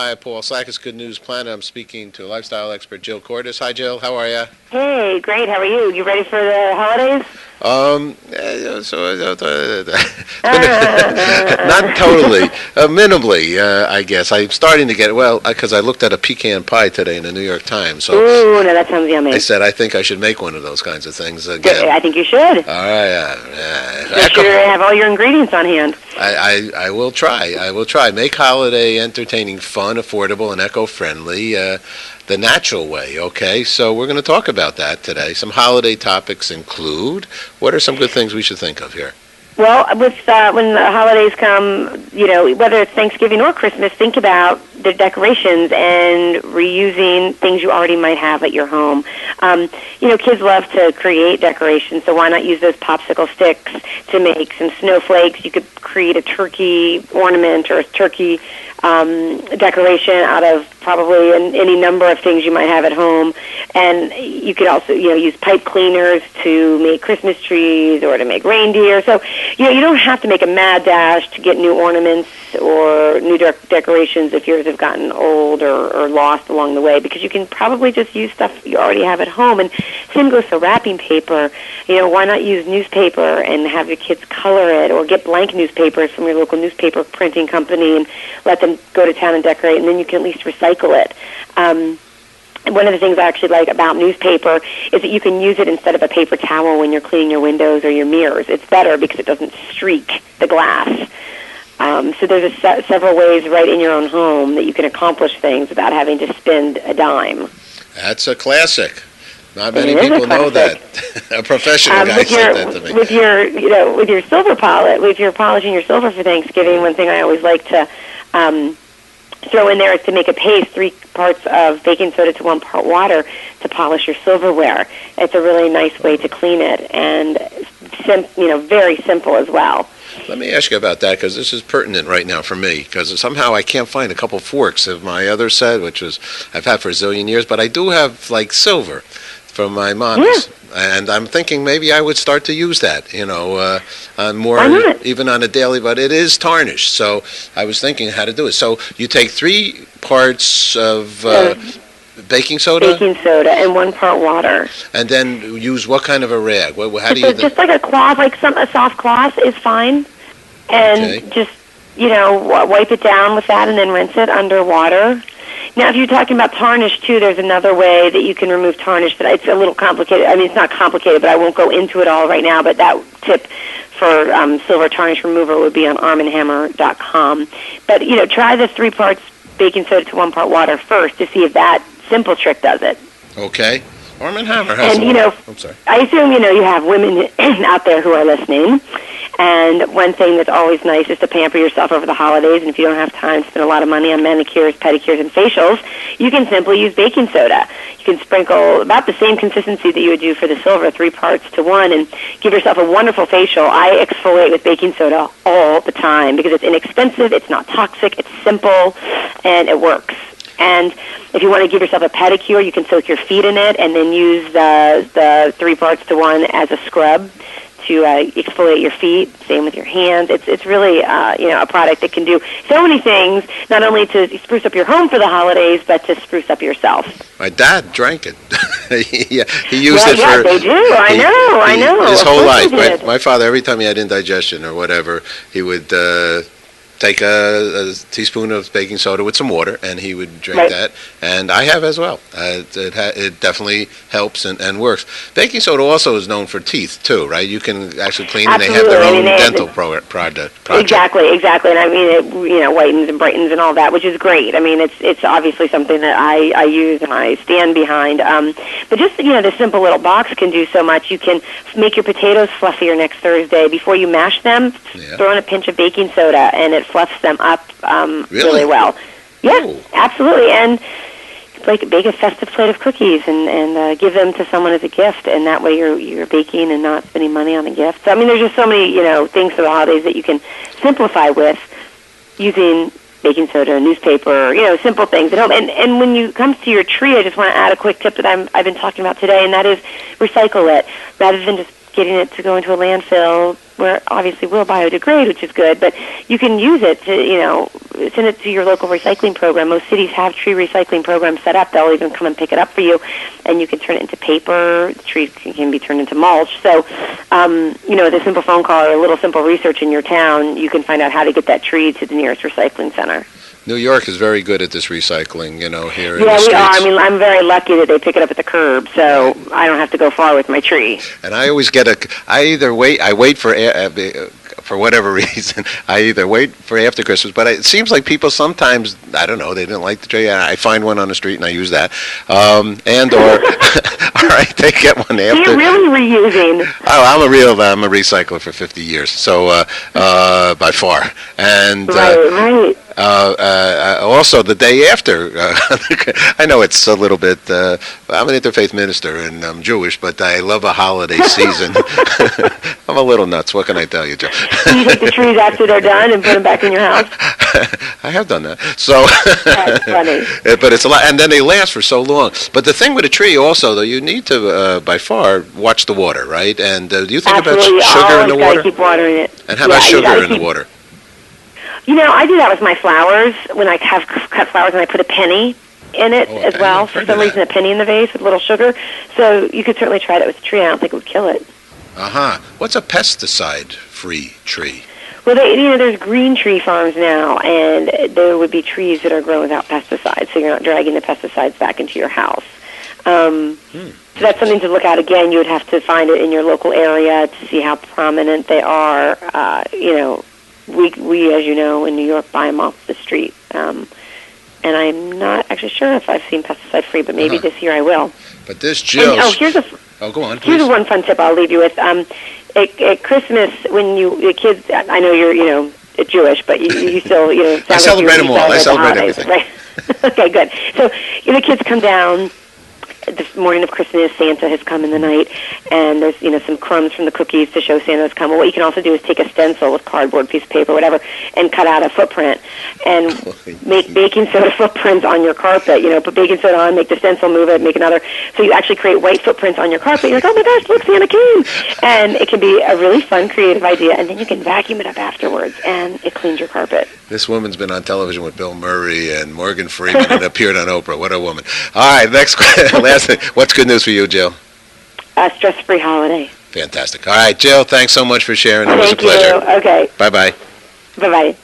Hi, Paul Slackus, Good News Planet. I'm speaking to lifestyle expert Jill Cordes. Hi, Jill. How are you? Hey, great. How are you? You ready for the holidays? Not totally, minimally, I guess. I'm starting to get, because I looked at a pecan pie today in the New York Times. So Ooh, no, that sounds yummy. I said, I think I should make one of those kinds of things again. I think you should. All right. Make sure you have all your ingredients on hand. I will try. I will try. Make holiday entertaining fun, affordable, and eco-friendly. The natural way, okay? So we're going to talk about that today. Some holiday topics include, what are some good things we should think of here? Well, when the holidays come, whether it's Thanksgiving or Christmas, think about the decorations and reusing things you already might have at your home. Kids love to create decorations, so why not use those popsicle sticks to make some snowflakes? You could create a turkey ornament or a turkey decoration out of probably any number of things you might have at home. And you could also, use pipe cleaners to make Christmas trees or to make reindeer. So, you don't have to make a mad dash to get new ornaments or new decorations if yours have gotten old or lost along the way, because you can probably just use stuff you already have at home. And same goes for wrapping paper. Why not use newspaper and have your kids color it, or get blank newspapers from your local newspaper printing company and let them go to town and decorate, and then you can at least recycle it. One of the things I actually like about newspaper is that you can use it instead of a paper towel when you're cleaning your windows or your mirrors. It's better because it doesn't streak the glass. So there's several ways right in your own home that you can accomplish things without having to spend a dime. That's a classic. Not many people know that. A professional guy said that to me. With your silver polish, if you're polishing your silver for Thanksgiving, one thing I always like to throw in there is to make a paste, 3 parts of baking soda to 1 part water to polish your silverware. It's a really nice way to clean it, and very simple as well. Let me ask you about that, because this is pertinent right now for me, because somehow I can't find a couple forks of my other set, which I've had for a zillion years, but I do have like silver from my mom's. Yeah. And I'm thinking maybe I would start to use that, more even on a daily, but it is tarnished. So I was thinking how to do it. So you take 3 parts of baking soda? Baking soda and 1 part water. And then use what kind of a rag? How do you just like a cloth, a soft cloth is fine. And just, wipe it down with that and then rinse it under water. Now, if you're talking about tarnish, too, there's another way that you can remove tarnish. That it's a little complicated. I mean, it's not complicated, but I won't go into it all right now. But that tip for silver tarnish remover would be on armandhammer.com. But, try the 3 parts baking soda to 1 part water first to see if that simple trick does it. Okay. Arm & Hammer has I'm sorry. I assume, you have women out there who are listening. And one thing that's always nice is to pamper yourself over the holidays. And if you don't have time to spend a lot of money on manicures, pedicures, and facials, you can simply use baking soda. You can sprinkle about the same consistency that you would do for the silver, 3 parts to 1, and give yourself a wonderful facial. I exfoliate with baking soda all the time because it's inexpensive, it's not toxic, it's simple, and it works. And if you want to give yourself a pedicure, you can soak your feet in it and then use the 3 parts to 1 as a scrub to exfoliate your feet. Same with your hands. It's really a product that can do so many things, not only to spruce up your home for the holidays, but to spruce up yourself. My dad drank it. he used it for... Yeah, they do. I know. His whole life. My father, every time he had indigestion or whatever, he would take a teaspoon of baking soda with some water, and he would drink that. And I have as well. It definitely helps and works. Baking soda also is known for teeth, too, right? You can actually clean, and they have their own dental project. Exactly. And I mean, it whitens and brightens and all that, which is great. I mean, it's obviously something that I use and I stand behind. But just, the simple little box can do so much. You can make your potatoes fluffier next Thursday. Before you mash them, throw in a pinch of baking soda, and it fluffs them up really well. Yeah, Ooh. Absolutely. And bake a festive plate of cookies and give them to someone as a gift, and that way you're baking and not spending money on the gift. So, I mean, there's just so many things for the holidays that you can simplify with using baking soda, newspaper, simple things at home. And when you come to your tree, I just want to add a quick tip that I've been talking about today, and that is recycle it. Rather than just getting it to go into a landfill where it obviously will biodegrade, which is good, but you can use it to, send it to your local recycling program. Most cities have tree recycling programs set up. They'll even come and pick it up for you, and you can turn it into paper. The tree can be turned into mulch. So, with a simple phone call or a little simple research in your town, you can find out how to get that tree to the nearest recycling center. New York is very good at this recycling, here in the streets. Yeah, we are. I mean, I'm very lucky that they pick it up at the curb, so I don't have to go far with my tree. And I always I wait for whatever reason, I either wait for after Christmas, but it seems like people sometimes, I don't know, they didn't like the tree. I find one on the street and I use that. Or they get one after. You're really reusing. Oh, I'm a recycler for 50 years, so by far. And right. Also, the day after, I know it's a little bit, I'm an interfaith minister and I'm Jewish, but I love a holiday season. I'm a little nuts. What can I tell you, Joe? Do you take the trees after they're done and put them back in your house? I have done that. So, that's funny. But it's a lot, and then they last for so long. But the thing with a tree also, though, you need to, by far, watch the water, right? And do you think Absolutely. about sugar in the water? Keep watering it. And how about sugar in the water? I do that with my flowers. When I have cut flowers and I put a penny in it as well. For some reason, a penny in the vase with a little sugar. So you could certainly try that with a tree. I don't think it would kill it. What's a pesticide-free tree? Well, there's green tree farms now, and there would be trees that are grown without pesticides, so you're not dragging the pesticides back into your house. So that's something to look at. Again, you would have to find it in your local area to see how prominent they are. We, as you know, in New York, buy them off the street. And I'm not actually sure if I've seen pesticide-free, but maybe this year I will. But this Jill. Go on, please. Here's one fun tip I'll leave you with. At Christmas, when the kids, I know you're, Jewish, but you still, I celebrate them all. I celebrate everything. Right? Okay, good. So, the kids come down. The morning of Christmas, Santa has come in the night, and there's some crumbs from the cookies to show Santa's come. Well, what you can also do is take a stencil with cardboard, piece of paper, whatever, and cut out a footprint and make baking soda footprints on your carpet. Put baking soda on, make the stencil, move it, make another. So you actually create white footprints on your carpet. You're like, oh my gosh, look, Santa came! And it can be a really fun, creative idea, and then you can vacuum it up afterwards, and it cleans your carpet. This woman's been on television with Bill Murray and Morgan Freeman and appeared on Oprah. What a woman. All right, next question. Last thing. What's good news for you, Jill? Stress-free holiday. Fantastic. All right, Jill, thanks so much for sharing. It was a pleasure. Thank you. Okay. Bye-bye. Bye-bye.